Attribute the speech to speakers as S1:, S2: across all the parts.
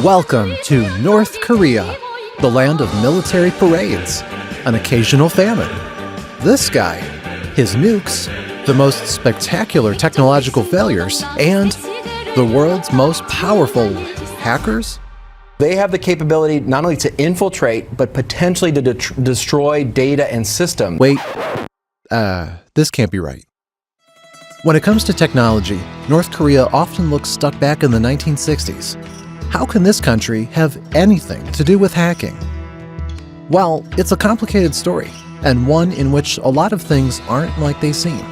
S1: Welcome to North Korea, the land of military parades, an occasional famine. This guy, his nukes, the most spectacular technological failures, and the world's most powerful hackers?
S2: They have the capability not only to infiltrate, but potentially to destroy data and systems.
S1: Wait, this can't be right. When it comes to technology, North Korea often looks stuck back in the 1960s. How can this country have anything to do with hacking? Well, it's a complicated story, and one in which a lot of things aren't like they seem.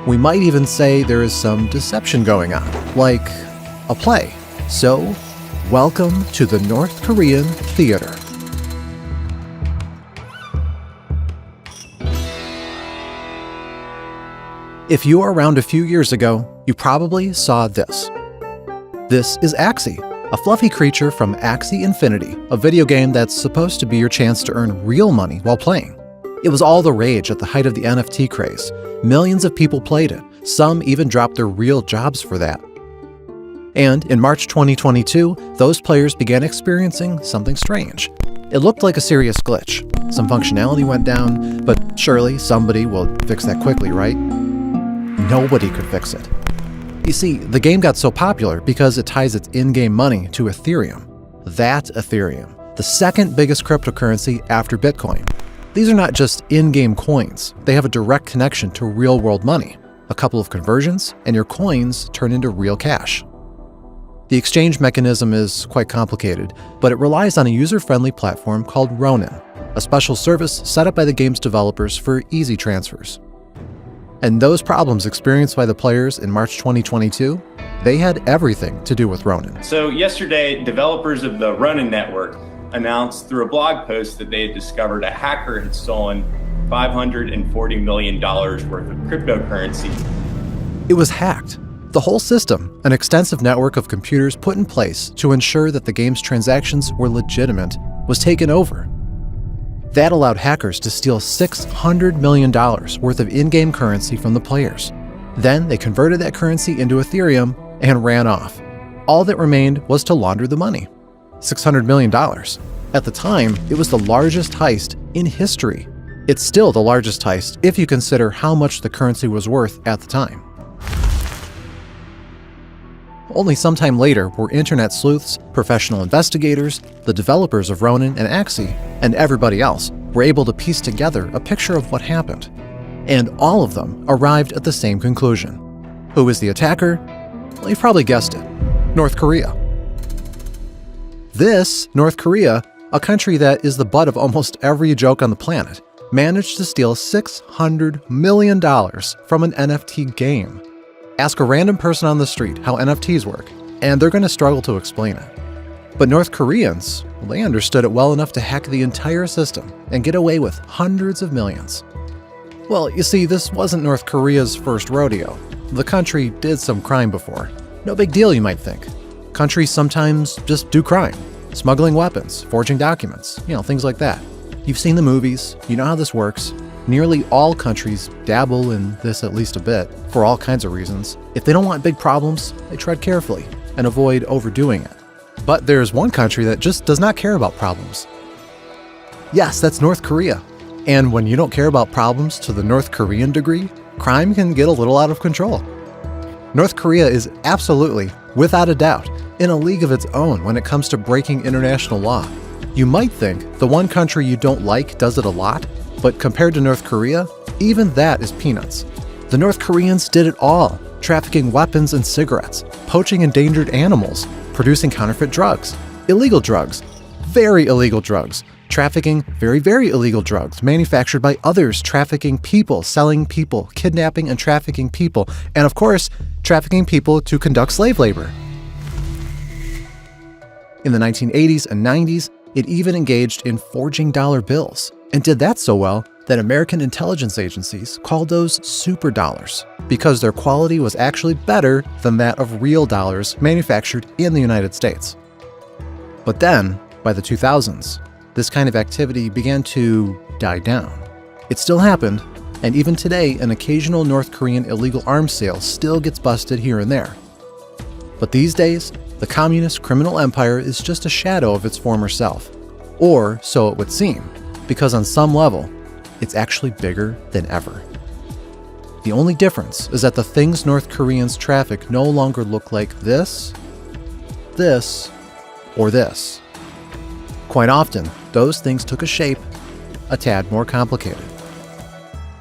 S1: We might even say there is some deception going on, like a play. So, welcome to the North Korean theater. If you were around a few years ago, you probably saw this. This is Axie, a fluffy creature from Axie Infinity, a video game that's supposed to be your chance to earn real money while playing. It was all the rage at the height of the NFT craze. Millions of people played it. Some even dropped their real jobs for that. And in March 2022, those players began experiencing something strange. It looked like a serious glitch. Some functionality went down, but surely somebody will fix that quickly, right? Nobody could fix it. You see, the game got so popular because it ties its in-game money to Ethereum. That Ethereum, the second biggest cryptocurrency after Bitcoin. These are not just in-game coins. They have a direct connection to real-world money. A couple of conversions, and your coins turn into real cash. The exchange mechanism is quite complicated, but it relies on a user-friendly platform called Ronin, a special service set up by the game's developers for easy transfers. And those problems experienced by the players in March 2022, they had everything to do with Ronin.
S3: So yesterday, developers of the Ronin network announced through a blog post that they had discovered a hacker had stolen $540 million worth of cryptocurrency.
S1: It was hacked. The whole system, an extensive network of computers put in place to ensure that the game's transactions were legitimate, was taken over. That allowed hackers to steal $600 million worth of in-game currency from the players. Then they converted that currency into Ethereum and ran off. All that remained was to launder the money. $600 million. At the time, it was the largest heist in history. It's still the largest heist if you consider how much the currency was worth at the time. Only sometime later were internet sleuths, professional investigators, the developers of Ronin and Axie, and everybody else were able to piece together a picture of what happened. And all of them arrived at the same conclusion. Who is the attacker? Well, you've probably guessed it. North Korea. This, North Korea, a country that is the butt of almost every joke on the planet, managed to steal $600 million from an NFT game. Ask a random person on the street how NFTs work, and they're going to struggle to explain it. But North Koreans, well, they understood it well enough to hack the entire system and get away with hundreds of millions. Well, you see, this wasn't North Korea's first rodeo. The country did some crime before. No big deal, you might think. Countries sometimes just do crime. Smuggling weapons, forging documents, things like that. You've seen the movies, you know how this works. Nearly all countries dabble in this at least a bit, for all kinds of reasons. If they don't want big problems, they tread carefully and avoid overdoing it. But there's one country that just does not care about problems. Yes, that's North Korea. And when you don't care about problems to the North Korean degree, crime can get a little out of control. North Korea is absolutely, without a doubt, in a league of its own when it comes to breaking international law. You might think the one country you don't like does it a lot, but compared to North Korea, even that is peanuts. The North Koreans did it all, trafficking weapons and cigarettes, poaching endangered animals, producing counterfeit drugs, illegal drugs, very illegal drugs, trafficking very, very illegal drugs manufactured by others, trafficking people, selling people, kidnapping and trafficking people, and of course, trafficking people to conduct slave labor. In the 1980s and 90s, it even engaged in forging dollar bills, and did that so well that American intelligence agencies called those super dollars because their quality was actually better than that of real dollars manufactured in the United States. But then, by the 2000s, this kind of activity began to die down. It still happened, and even today, an occasional North Korean illegal arms sale still gets busted here and there. But these days, The communist criminal empire is just a shadow of its former self. Or so it would seem, because on some level, it's actually bigger than ever. The only difference is that the things North Koreans traffic no longer look like this, or this. Quite often, those things took a shape a tad more complicated.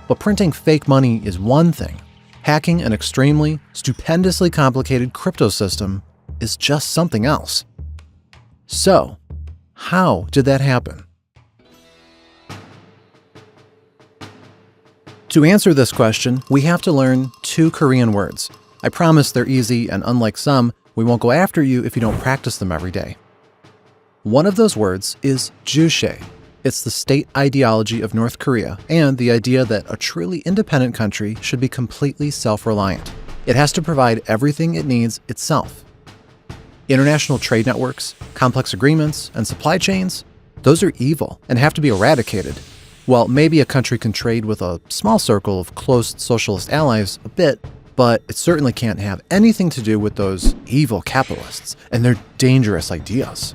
S1: But printing fake money is one thing. Hacking an extremely, stupendously complicated crypto system is just something else. So, how did that happen? To answer this question, we have to learn 2 Korean words. I promise they're easy, and unlike some, we won't go after you if you don't practice them every day. One of those words is Juche. It's the state ideology of North Korea and the idea that a truly independent country should be completely self-reliant. It has to provide everything it needs itself. International trade networks, complex agreements, and supply chains, those are evil and have to be eradicated. Well, maybe a country can trade with a small circle of close socialist allies a bit, but it certainly can't have anything to do with those evil capitalists and their dangerous ideas.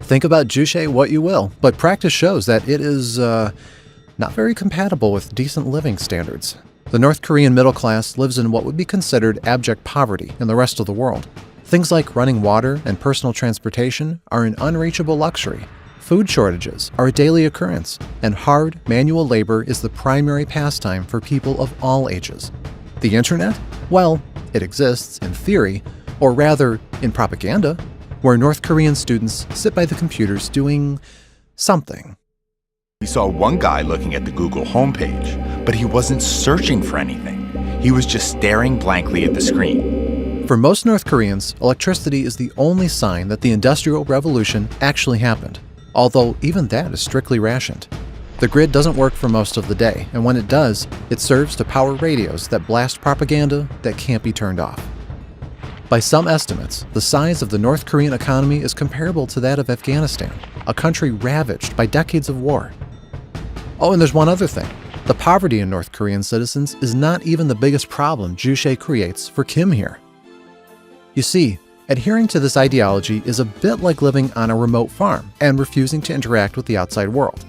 S1: Think about Juche what you will, but practice shows that it is not very compatible with decent living standards. The North Korean middle class lives in what would be considered abject poverty in the rest of the world. Things like running water and personal transportation are an unreachable luxury. Food shortages are a daily occurrence, and hard manual labor is the primary pastime for people of all ages. The internet? Well, it exists in theory, or rather in propaganda, where North Korean students sit by the computers doing something.
S4: We saw one guy looking at the Google homepage, but he wasn't searching for anything. He was just staring blankly at the screen.
S1: For most North Koreans, electricity is the only sign that the Industrial Revolution actually happened, although even that is strictly rationed. The grid doesn't work for most of the day, and when it does, it serves to power radios that blast propaganda that can't be turned off. By some estimates, the size of the North Korean economy is comparable to that of Afghanistan, a country ravaged by decades of war. Oh, and there's one other thing. The poverty in North Korean citizens is not even the biggest problem Juche creates for Kim here. You see, adhering to this ideology is a bit like living on a remote farm and refusing to interact with the outside world.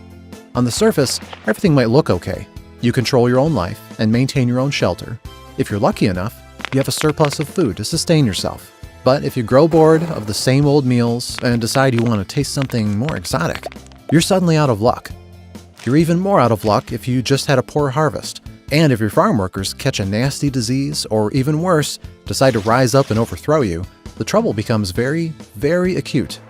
S1: On the surface, everything might look okay. You control your own life and maintain your own shelter. If you're lucky enough, you have a surplus of food to sustain yourself. But if you grow bored of the same old meals and decide you want to taste something more exotic, you're suddenly out of luck. You're even more out of luck if you just had a poor harvest, and if your farm workers catch a nasty disease or even worse, decide to rise up and overthrow you, the trouble becomes very, very acute.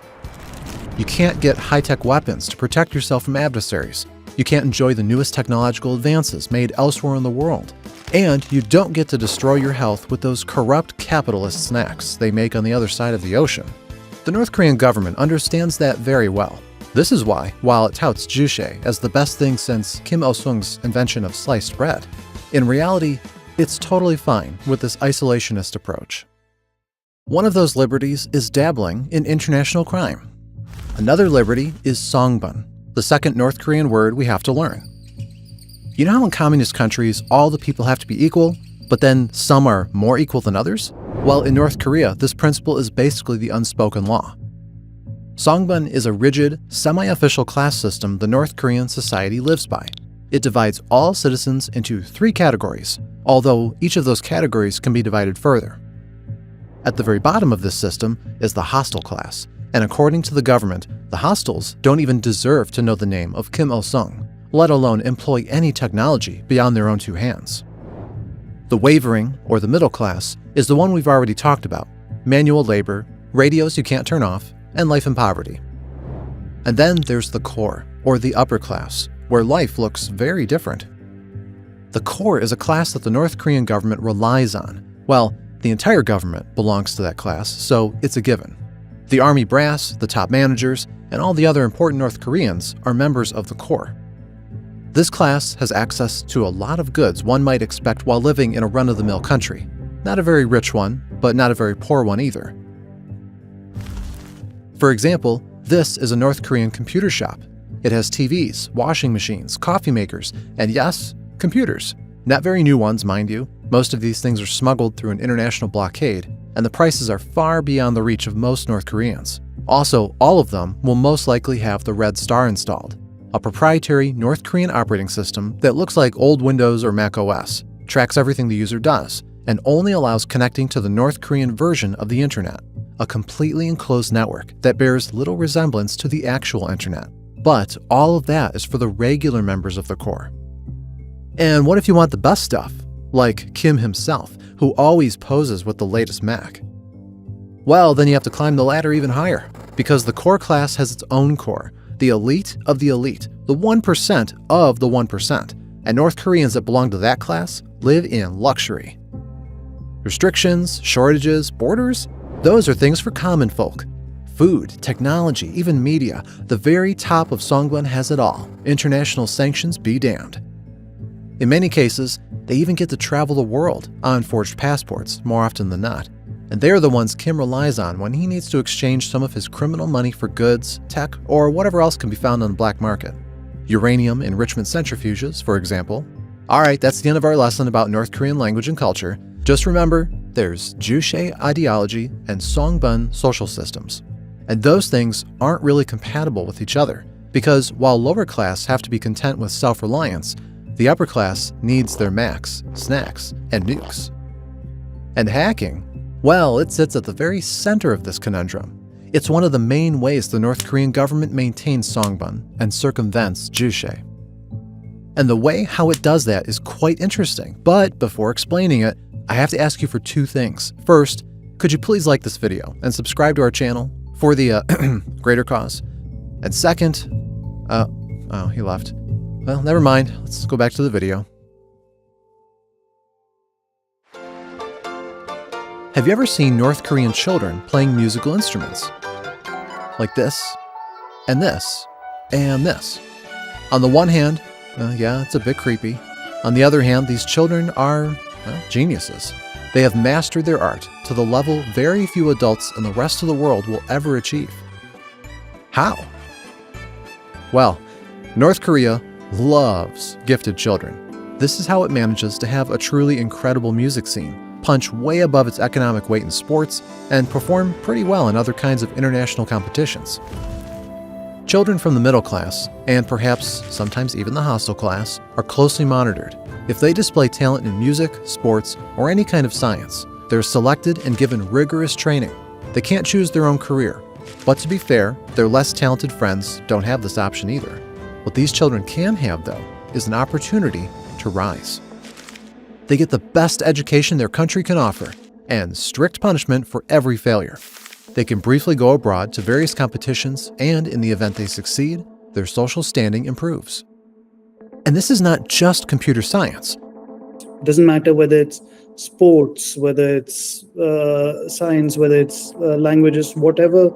S1: You can't get high-tech weapons to protect yourself from adversaries. You can't enjoy the newest technological advances made elsewhere in the world. And you don't get to destroy your health with those corrupt capitalist snacks they make on the other side of the ocean. The North Korean government understands that very well. This is why, while it touts Juche as the best thing since Kim Il-sung's invention of sliced bread, in reality, it's totally fine with this isolationist approach. One of those liberties is dabbling in international crime. Another liberty is songbun, the second North Korean word we have to learn. You know how in communist countries all the people have to be equal, but then some are more equal than others? Well, in North Korea, this principle is basically the unspoken law. Songbun is a rigid, semi-official class system the North Korean society lives by. It divides all citizens into 3 categories, although each of those categories can be divided further. At the very bottom of this system is the hostile class, and according to the government, the hostiles don't even deserve to know the name of Kim Il-sung, let alone employ any technology beyond their own 2 hands. The wavering, or the middle class, is the one we've already talked about: manual labor, radios you can't turn off, and life in poverty. And then there's the core, or the upper class, where life looks very different. The core is a class that the North Korean government relies on. Well, the entire government belongs to that class, so it's a given. The army brass, the top managers, and all the other important North Koreans are members of the core. This class has access to a lot of goods one might expect while living in a run-of-the-mill country. Not a very rich one, but not a very poor one either. For example, this is a North Korean computer shop. It has TVs, washing machines, coffee makers, and yes, computers. Not very new ones, mind you. Most of these things are smuggled through an international blockade. and the prices are far beyond the reach of most North Koreans. Also, all of them will most likely have the Red Star installed, a proprietary North Korean operating system that looks like old Windows or Mac OS, tracks everything the user does, and only allows connecting to the North Korean version of the internet, a completely enclosed network that bears little resemblance to the actual internet. But all of that is for the regular members of the Corps. And what if you want the best stuff, like Kim himself, who always poses with the latest Mac? Well, then you have to climb the ladder even higher, because the Corps class has its own Corps, the elite of the elite, the 1% of the 1%, and North Koreans that belong to that class live in luxury. Restrictions, shortages, borders, those are things for common folk. Food, technology, even media, the very top of Songbun has it all. International sanctions be damned. In many cases, they even get to travel the world on forged passports more often than not. And they're the ones Kim relies on when he needs to exchange some of his criminal money for goods, tech, or whatever else can be found on the black market. Uranium enrichment centrifuges, for example. Alright, that's the end of our lesson about North Korean language and culture. Just remember, there's Juche ideology and Songbun social systems. And those things aren't really compatible with each other, because while lower class have to be content with self-reliance, the upper class needs their Macs, snacks, and nukes. And hacking? Well, it sits at the very center of this conundrum. It's one of the main ways the North Korean government maintains Songbun and circumvents Juche. And the way how it does that is quite interesting, but before explaining it, I have to ask you for two things. First, could you please like this video and subscribe to our channel for the greater cause? And second, oh, he left. Well, never mind. Let's go back to the video. Have you ever seen North Korean children playing musical instruments? Like this, and this, and this. On the one hand, yeah, it's a bit creepy. On the other hand, these children are, geniuses. They have mastered their art to the level very few adults in the rest of the world will ever achieve. How? Well, North Korea loves gifted children. This is how it manages to have a truly incredible music scene, punch way above its economic weight in sports, and perform pretty well in other kinds of international competitions. Children from the middle class, and perhaps sometimes even the hostel class, are closely monitored. If they display talent in music, sports, or any kind of science, they're selected and given rigorous training. They can't choose their own career. But to be fair, their less talented friends don't have this option either. What these children can have, though, is an opportunity to rise. They get the best education their country can offer, and strict punishment for every failure. They can briefly go abroad to various competitions, and in the event they succeed, their social standing improves. And this is not just computer science.
S5: It doesn't matter whether it's sports, whether it's science, whether it's languages, whatever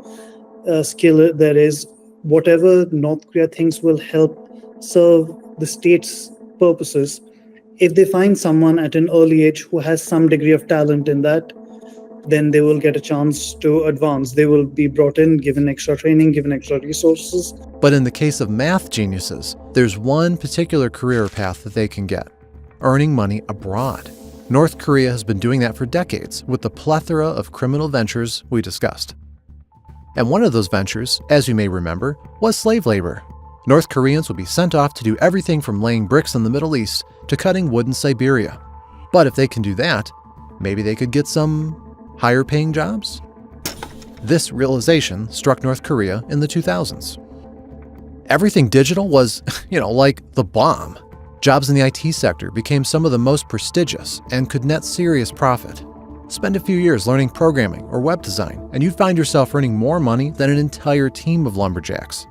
S5: skill there is, whatever North Korea thinks will help serve the state's purposes. If they find someone at an early age who has some degree of talent in that, then they will get a chance to advance. They will be brought in, given extra training, given extra resources.
S1: But in the case of math geniuses, there's one particular career path that they can get: earning money abroad. North Korea has been doing that for decades with the plethora of criminal ventures we discussed. And one of those ventures, as you may remember, was slave labor. North Koreans would be sent off to do everything from laying bricks in the Middle East to cutting wood in Siberia. But if they can do that, maybe they could get some higher paying jobs? This realization struck North Korea in the 2000s. Everything digital was, like the bomb. Jobs in the IT sector became some of the most prestigious and could net serious profit. Spend a few years learning programming or web design, and you'd find yourself earning more money than an entire team of lumberjacks.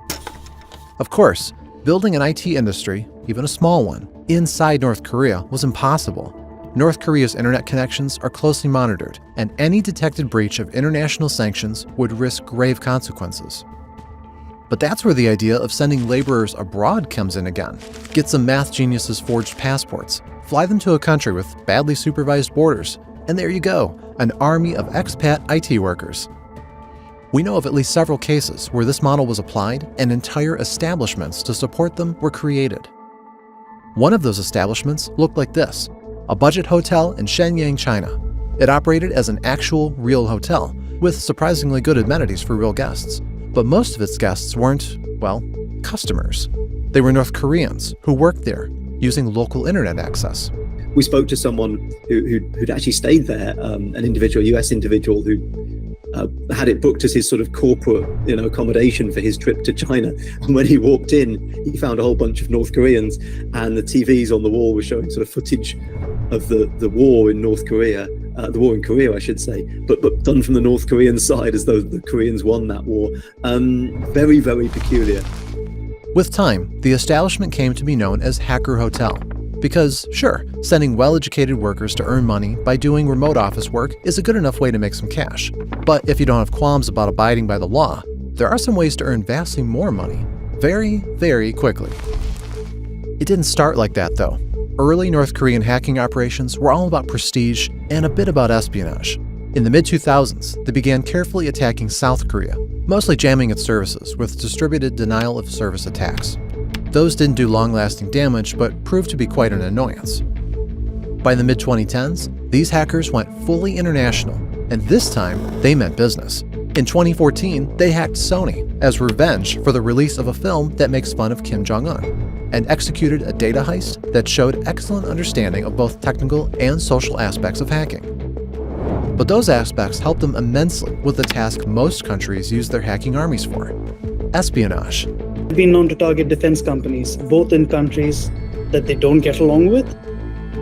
S1: Of course, building an IT industry, even a small one, inside North Korea was impossible. North Korea's internet connections are closely monitored, and any detected breach of international sanctions would risk grave consequences. But that's where the idea of sending laborers abroad comes in again. Get some math geniuses forged passports, fly them to a country with badly supervised borders, and there you go, an army of expat IT workers. We know of at least several cases where this model was applied and entire establishments to support them were created. One of those establishments looked like this: a budget hotel in Shenyang, China. It operated as an actual, real hotel, with surprisingly good amenities for real guests. But most of its guests weren't, well, customers. They were North Koreans who worked there, using local internet access.
S6: We spoke to someone who'd actually stayed there, an individual, a US individual who had it booked as his sort of corporate, accommodation for his trip to China. And when he walked in, he found a whole bunch of North Koreans, and the TVs on the wall were showing sort of footage of the war in North Korea, the war in Korea, I should say, but done from the North Korean side as though the Koreans won that war. Very, very peculiar.
S1: With time, the establishment came to be known as Hacker Hotel. Because, sure, sending well-educated workers to earn money by doing remote office work is a good enough way to make some cash. But if you don't have qualms about abiding by the law, there are some ways to earn vastly more money, very, very quickly. It didn't start like that, though. Early North Korean hacking operations were all about prestige and a bit about espionage. In the mid-2000s, they began carefully attacking South Korea, mostly jamming its services with distributed denial-of-service attacks. Those didn't do long-lasting damage, but proved to be quite an annoyance. By the mid-2010s, these hackers went fully international, and this time, they meant business. In 2014, they hacked Sony as revenge for the release of a film that makes fun of Kim Jong-un, and executed a data heist that showed excellent understanding of both technical and social aspects of hacking. But those aspects helped them immensely with the task most countries use their hacking armies for: espionage.
S5: Been known to target defense companies, both in countries that they don't get along with,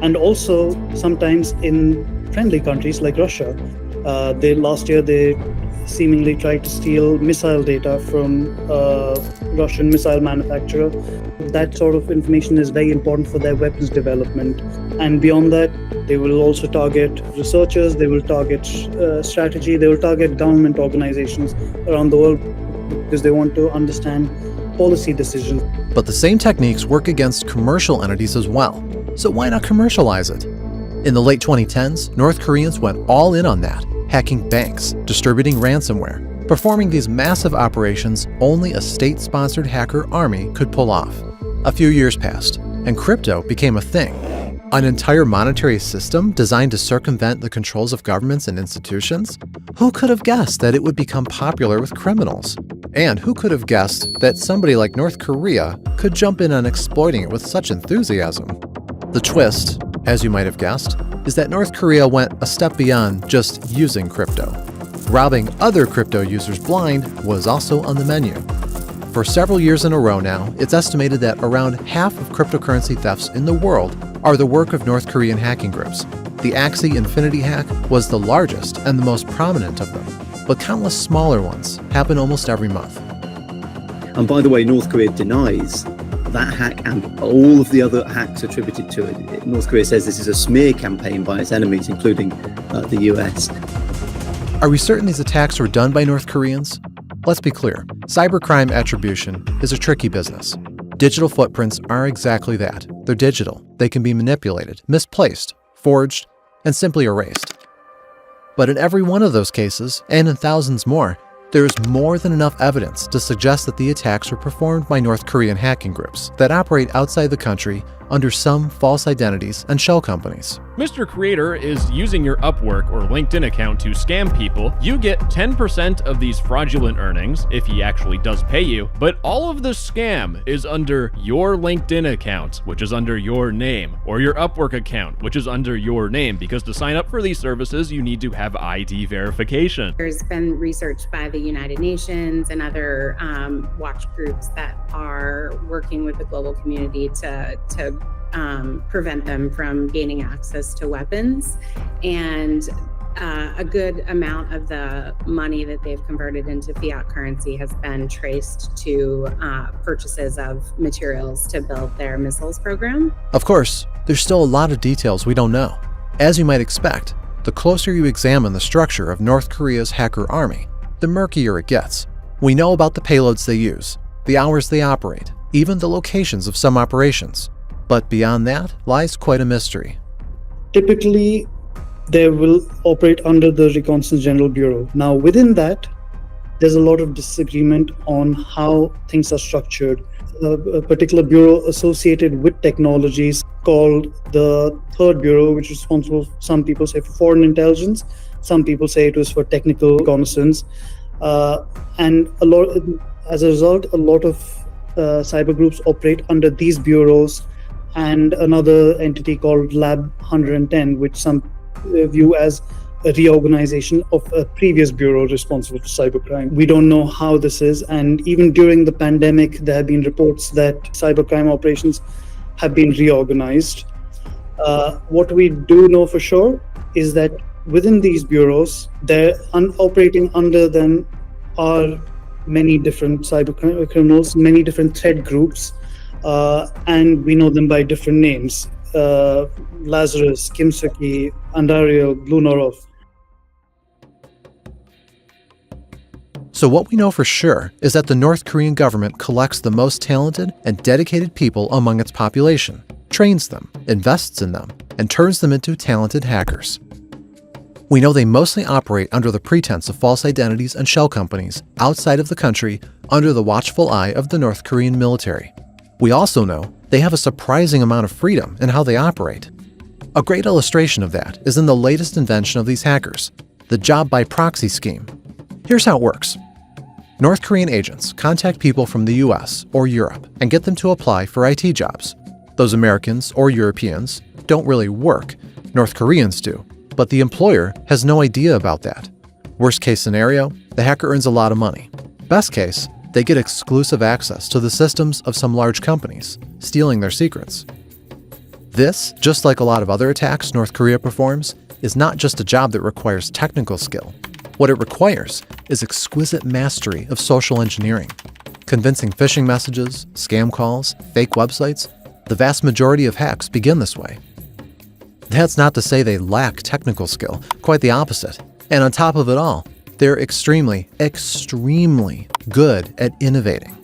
S5: and also sometimes in friendly countries like Russia. Last year they seemingly tried to steal missile data from a Russian missile manufacturer. That sort of information is very important for their weapons development. And beyond that, they will also target researchers, they will target strategy, they will target government organizations around the world because they want to understand policy decisions.
S1: But the same techniques work against commercial entities as well, so why not commercialize it? In the late 2010s, North Koreans went all in on that, hacking banks, distributing ransomware, performing these massive operations only a state-sponsored hacker army could pull off. A few years passed, and crypto became a thing. An entire monetary system designed to circumvent the controls of governments and institutions? Who could have guessed that it would become popular with criminals? And who could have guessed that somebody like North Korea could jump in on exploiting it with such enthusiasm? The twist, as you might have guessed, is that North Korea went a step beyond just using crypto. Robbing other crypto users blind was also on the menu. For several years in a row now, it's estimated that around half of cryptocurrency thefts in the world are the work of North Korean hacking groups. The Axie Infinity hack was the largest and the most prominent of them, but countless smaller ones happen almost every month.
S6: And by the way, North Korea denies that hack and all of the other hacks attributed to it. North Korea says this is a smear campaign by its enemies, including the US.
S1: Are we certain these attacks were done by North Koreans? Let's be clear, cybercrime attribution is a tricky business. Digital footprints are exactly that. They're digital. They can be manipulated, misplaced, forged, and simply erased. But in every one of those cases, and in thousands more, there is more than enough evidence to suggest that the attacks were performed by North Korean hacking groups that operate outside the country under some false identities and shell companies.
S7: Mr. Creator is using your Upwork or LinkedIn account to scam people. You get 10% of these fraudulent earnings if he actually does pay you, but all of the scam is under your LinkedIn account, which is under your name, or your Upwork account, which is under your name, because to sign up for these services, you need to have ID verification.
S8: There's been research by the United Nations and other watch groups that are working with the global community to prevent them from gaining access to weapons. And a good amount of the money that they've converted into fiat currency has been traced to purchases of materials to build their missiles program.
S1: Of course, there's still a lot of details we don't know. As you might expect, the closer you examine the structure of North Korea's hacker army, the murkier it gets. We know about the payloads they use, the hours they operate, even the locations of some operations. But beyond that lies quite a mystery.
S5: Typically, they will operate under the Reconnaissance General Bureau. Now, within that, there's a lot of disagreement on how things are structured. a particular bureau associated with technologies called the Third Bureau, which is responsible, some people say, for foreign intelligence. Some people say it was for technical reconnaissance. And as a result, a lot of cyber groups operate under these bureaus and another entity called Lab 110, which some view as a reorganization of a previous bureau responsible for cybercrime. We don't know how this is, and even during the pandemic, there have been reports that cybercrime operations have been reorganized. What we do know for sure is that within these bureaus, operating under them are many different cyber criminals, many different threat groups, and we know them by different names. Lazarus, Kimsuky, Andariel, Blue Norov.
S1: So what we know for sure is that the North Korean government collects the most talented and dedicated people among its population, trains them, invests in them, and turns them into talented hackers. We know they mostly operate under the pretense of false identities and shell companies outside of the country under the watchful eye of the North Korean military. We also know they have a surprising amount of freedom in how they operate. A great illustration of that is in the latest invention of these hackers, the job by proxy scheme. Here's how it works. North Korean agents contact people from the US or Europe and get them to apply for IT jobs. Those Americans or Europeans don't really work, North Koreans do, but the employer has no idea about that. Worst case scenario, the hacker earns a lot of money. Best case, they get exclusive access to the systems of some large companies, stealing their secrets. This, just like a lot of other attacks North Korea performs, is not just a job that requires technical skill. What it requires is exquisite mastery of social engineering. Convincing phishing messages, scam calls, fake websites, the vast majority of hacks begin this way. That's not to say they lack technical skill, quite the opposite. And on top of it all, they're extremely, extremely good at innovating.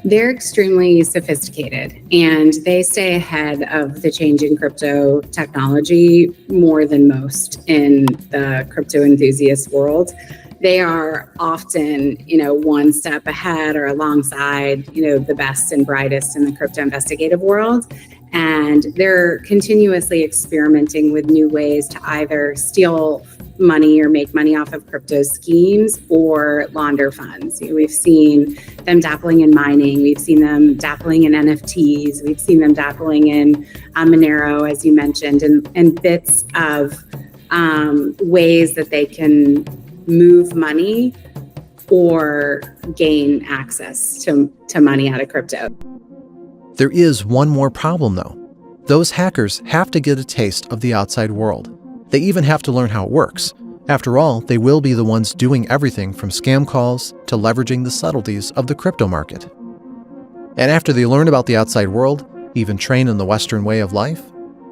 S8: They're extremely sophisticated, and they stay ahead of the change in crypto technology more than most in the crypto enthusiast world. They are often, one step ahead or alongside, the best and brightest in the crypto investigative world. And they're continuously experimenting with new ways to either steal money or make money off of crypto schemes or launder funds. We've seen them dabbling in mining. We've seen them dabbling in NFTs. We've seen them dabbling in Monero, as you mentioned, and bits of ways that they can move money or gain access to money out of crypto.
S1: There is one more problem, though. Those hackers have to get a taste of the outside world. They even have to learn how it works. After all, they will be the ones doing everything from scam calls to leveraging the subtleties of the crypto market. And after they learn about the outside world, even train in the Western way of life,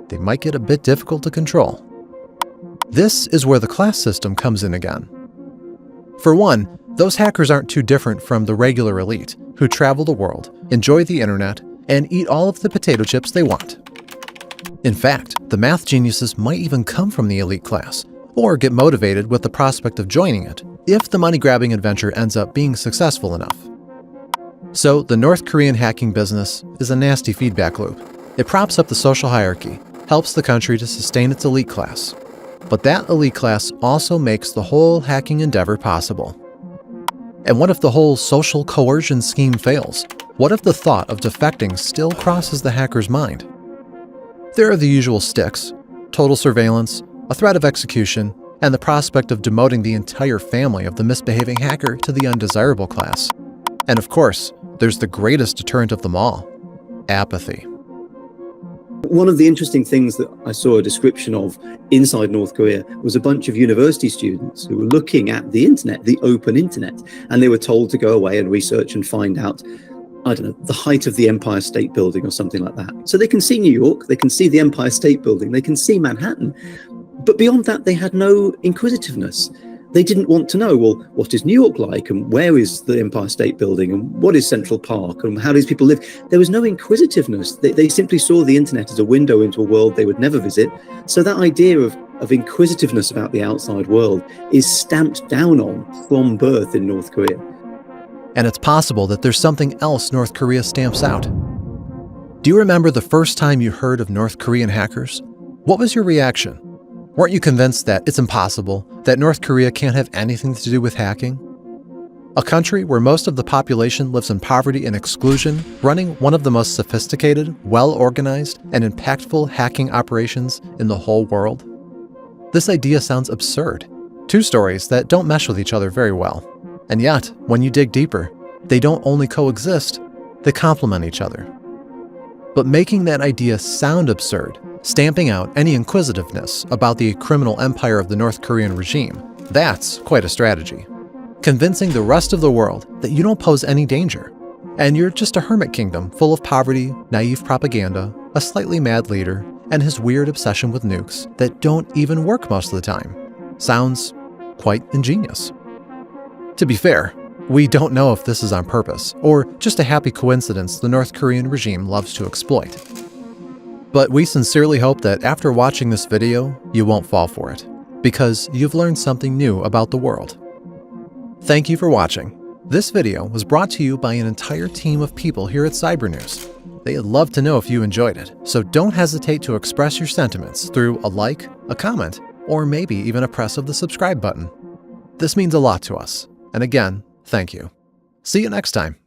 S1: they might get a bit difficult to control. This is where the class system comes in again. For one, those hackers aren't too different from the regular elite, who travel the world, enjoy the internet, and eat all of the potato chips they want. In fact, the math geniuses might even come from the elite class, or get motivated with the prospect of joining it, if the money-grabbing adventure ends up being successful enough. So, the North Korean hacking business is a nasty feedback loop. It props up the social hierarchy, helps the country to sustain its elite class. But that elite class also makes the whole hacking endeavor possible. And what if the whole social coercion scheme fails? What if the thought of defecting still crosses the hacker's mind? There are the usual sticks: total surveillance, a threat of execution, and the prospect of demoting the entire family of the misbehaving hacker to the undesirable class. And of course, there's the greatest deterrent of them all: apathy.
S6: One of the interesting things that I saw a description of inside North Korea was a bunch of university students who were looking at the internet, the open internet, and they were told to go away and research and find out, I don't know, the height of the Empire State Building or something like that. So they can see New York, they can see the Empire State Building, they can see Manhattan. But beyond that, they had no inquisitiveness. They didn't want to know, well, what is New York like, and where is the Empire State Building, and what is Central Park, and how do these people live? There was no inquisitiveness. They simply saw the internet as a window into a world they would never visit. So that idea of inquisitiveness about the outside world is stamped down on from birth in North Korea.
S1: And it's possible that there's something else North Korea stamps out. Do you remember the first time you heard of North Korean hackers? What was your reaction? Weren't you convinced that it's impossible, that North Korea can't have anything to do with hacking? A country where most of the population lives in poverty and exclusion, running one of the most sophisticated, well-organized, and impactful hacking operations in the whole world? This idea sounds absurd. Two stories that don't mesh with each other very well. And yet, when you dig deeper, they don't only coexist, they complement each other. But making that idea sound absurd, stamping out any inquisitiveness about the criminal empire of the North Korean regime, that's quite a strategy. Convincing the rest of the world that you don't pose any danger, and you're just a hermit kingdom full of poverty, naive propaganda, a slightly mad leader, and his weird obsession with nukes that don't even work most of the time. Sounds quite ingenious. To be fair, we don't know if this is on purpose, or just a happy coincidence the North Korean regime loves to exploit. But we sincerely hope that after watching this video, you won't fall for it, because you've learned something new about the world. Thank you for watching. This video was brought to you by an entire team of people here at Cybernews. They'd love to know if you enjoyed it, so don't hesitate to express your sentiments through a like, a comment, or maybe even a press of the subscribe button. This means a lot to us. And again, thank you. See you next time.